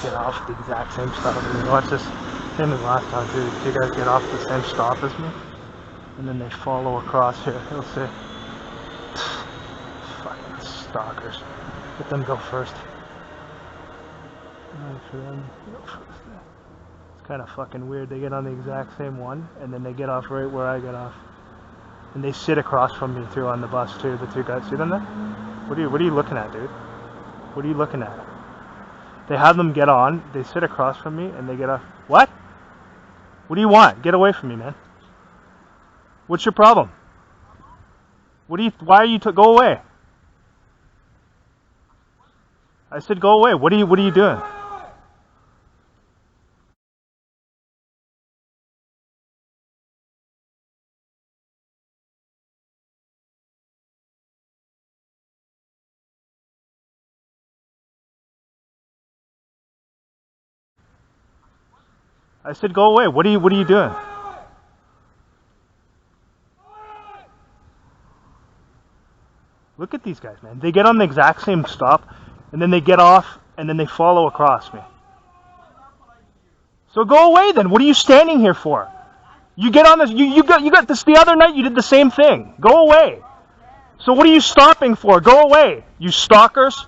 get off the exact same stop as me. Watch this. Same as last time too. Two guys get off the same stop as me, and then they follow across here. He'll say, "Fucking stalkers. Let them go first." For them, it's kind of fucking weird. They get on the exact same one, and then they get off right where I get off, and they sit across from me too on the bus too. The two guys, see them there? What are you looking at, dude? What are you looking at? They have them get on. They sit across from me, and they get off. What? What do you want? Get away from me, man. What's your problem? Why are you go away? I said go away. What are you doing? I said go away. What are you doing? Look at these guys, man. They get on the exact same stop, and then they get off, and then they follow across me. So go away then. What are you standing here for? You get on this. You got this the other night. You did the same thing. Go away. So what are you stopping for? Go away. You stalkers.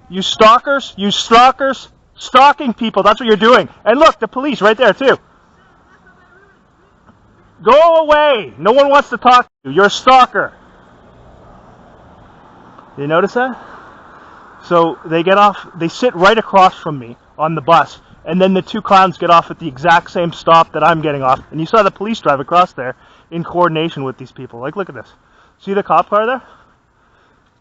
You stalkers. You stalkers. Stalking people. That's what you're doing. And look, the police right there too. Go away. No one wants to talk to you. You're a stalker. Did you notice that? So they get off. They sit right across from me on the bus. And then the two clowns get off at the exact same stop that I'm getting off. And you saw the police drive across there in coordination with these people. Like, look at this. See the cop car there?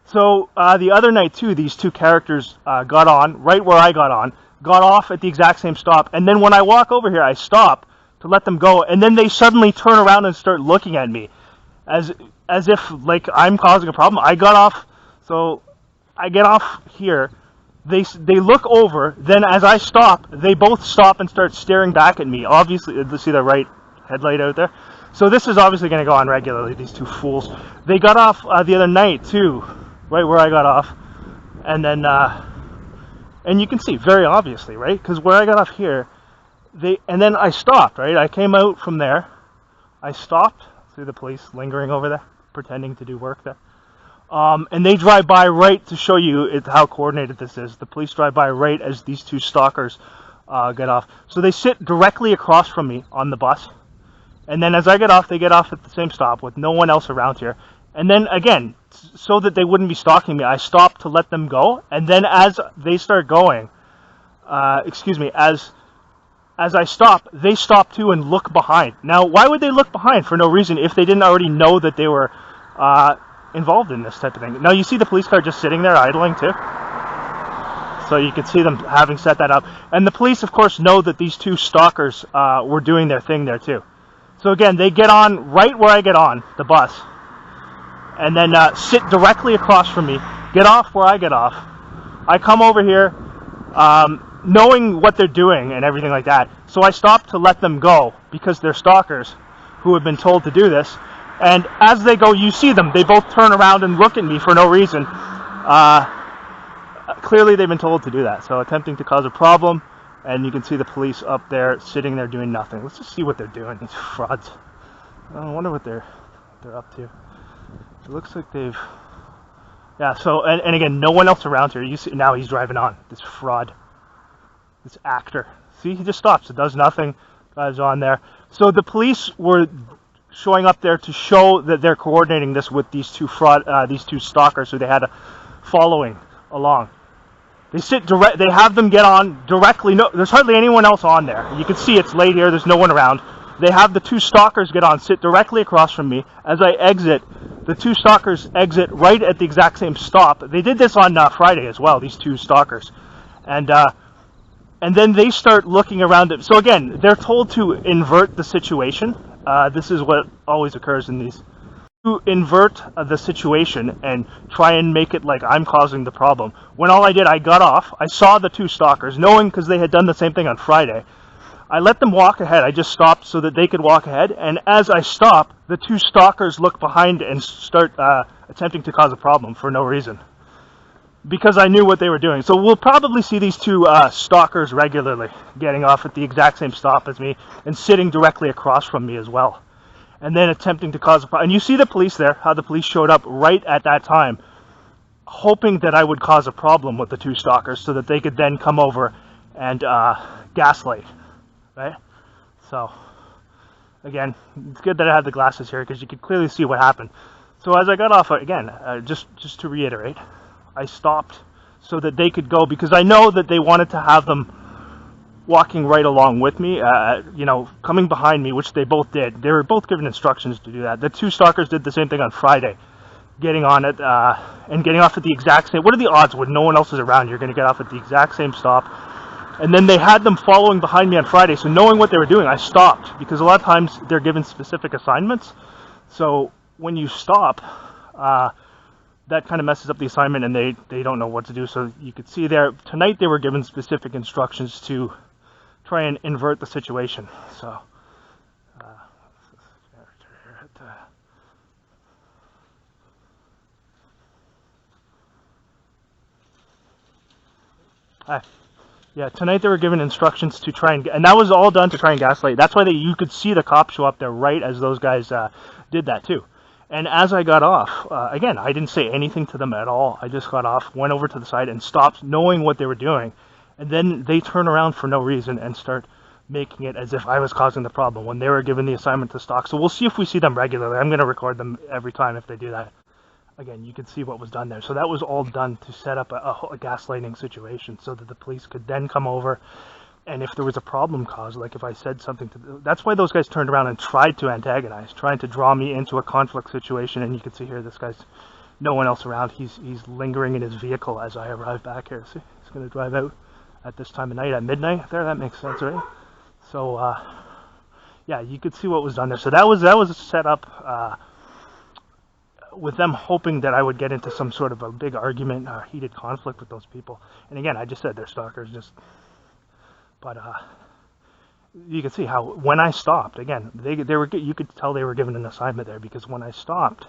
So the other night, too, these two characters got on right where I got on, got off at the exact same stop. And then when I walk over here, I stop to let them go. And then they suddenly turn around and start looking at me as if, like, I'm causing a problem. I got off. So I get off here. They look over, then as I stop, they both stop and start staring back at me. Obviously, see the right headlight out there? So this is obviously going to go on regularly, these two fools. They got off the other night, too, right where I got off. And then, and you can see, very obviously, right? Because where I got off here, and then I stopped, right? I came out from there. I stopped, see the police lingering over there, pretending to do work there. And they drive by right to show you how coordinated this is. The police drive by right as these two stalkers get off. So they sit directly across from me on the bus. And then as I get off, they get off at the same stop with no one else around here. And then again, so that they wouldn't be stalking me, I stop to let them go. And then as they start going, as I stop, they stop too and look behind. Now, why would they look behind for no reason if they didn't already know that they were involved in this type of thing? Now you see the police car just sitting there idling too, so you can see them having set that up. And the police of course know that these two stalkers were doing their thing there too. So again, they get on right where I get on the bus, and then sit directly across from me, get off where I get off. I come over here knowing what they're doing and everything like that, so I stop to let them go because they're stalkers who have been told to do this. And as they go, you see them. They both turn around and look at me for no reason. Clearly, they've been told to do that. So attempting to cause a problem. And you can see the police up there, sitting there doing nothing. Let's just see what they're doing, these frauds. I wonder what they're up to. It looks like they've... Yeah, so, and again, no one else around here. You see, now he's driving on. This fraud. This actor. See, he just stops. It does nothing. Drives on there. So the police were showing up there to show that they're coordinating this with these two stalkers who they had following along. They they have them get on directly. No, there's hardly anyone else on there. You can see it's late here. There's no one around. They have the two stalkers get on, sit directly across from me. As I exit, the two stalkers exit right at the exact same stop. They did this on Friday as well, these two stalkers. And then they start looking around it. So again, they're told to invert the situation. This is what always occurs in these. To invert the situation and try and make it like I'm causing the problem. When all I did, I got off. I saw the two stalkers, knowing because they had done the same thing on Friday. I let them walk ahead. I just stopped so that they could walk ahead. And as I stop, the two stalkers look behind and start attempting to cause a problem for no reason. because I knew what they were doing. So we'll probably see these two stalkers regularly getting off at the exact same stop as me and sitting directly across from me as well. And then attempting to cause a problem. And you see the police there, how the police showed up right at that time, hoping that I would cause a problem with the two stalkers so that they could then come over and gaslight, right? So, again, it's good that I have the glasses here because you could clearly see what happened. So as I got off, again, just to reiterate, I stopped so that they could go because I know that they wanted to have them walking right along with me, coming behind me, which they both did. They were both given instructions to do that. The two stalkers did the same thing on Friday, getting on it and getting off at the exact same. What are the odds when no one else is around? You're going to get off at the exact same stop. And then they had them following behind me on Friday. So knowing what they were doing, I stopped because a lot of times they're given specific assignments. So when you stop, that kind of messes up the assignment and they don't know what to do. So you could see there, tonight they were given specific instructions to try and invert the situation. So, yeah, tonight they were given instructions to try and that was all done to try and gaslight. That's why you could see the cops show up there right as those guys did that too. And as I got off, again, I didn't say anything to them at all. I just got off, went over to the side and stopped knowing what they were doing. And then they turn around for no reason and start making it as if I was causing the problem when they were given the assignment to stalk. So we'll see if we see them regularly. I'm going to record them every time if they do that. Again, you can see what was done there. So that was all done to set up a gaslighting situation so that the police could then come over. And if there was a problem caused, like if I said something to that's why those guys turned around and tried to antagonize, trying to draw me into a conflict situation. And you can see here, this guy's no one else around. He's lingering in his vehicle as I arrive back here. See, he's going to drive out at this time of night at midnight. There, that makes sense, right? So, yeah, you could see what was done there. So that was set up with them hoping that I would get into some sort of a big argument, heated conflict with those people. And again, I just said they're stalkers, but you can see how when I stopped, again, they were, you could tell they were given an assignment there because when I stopped,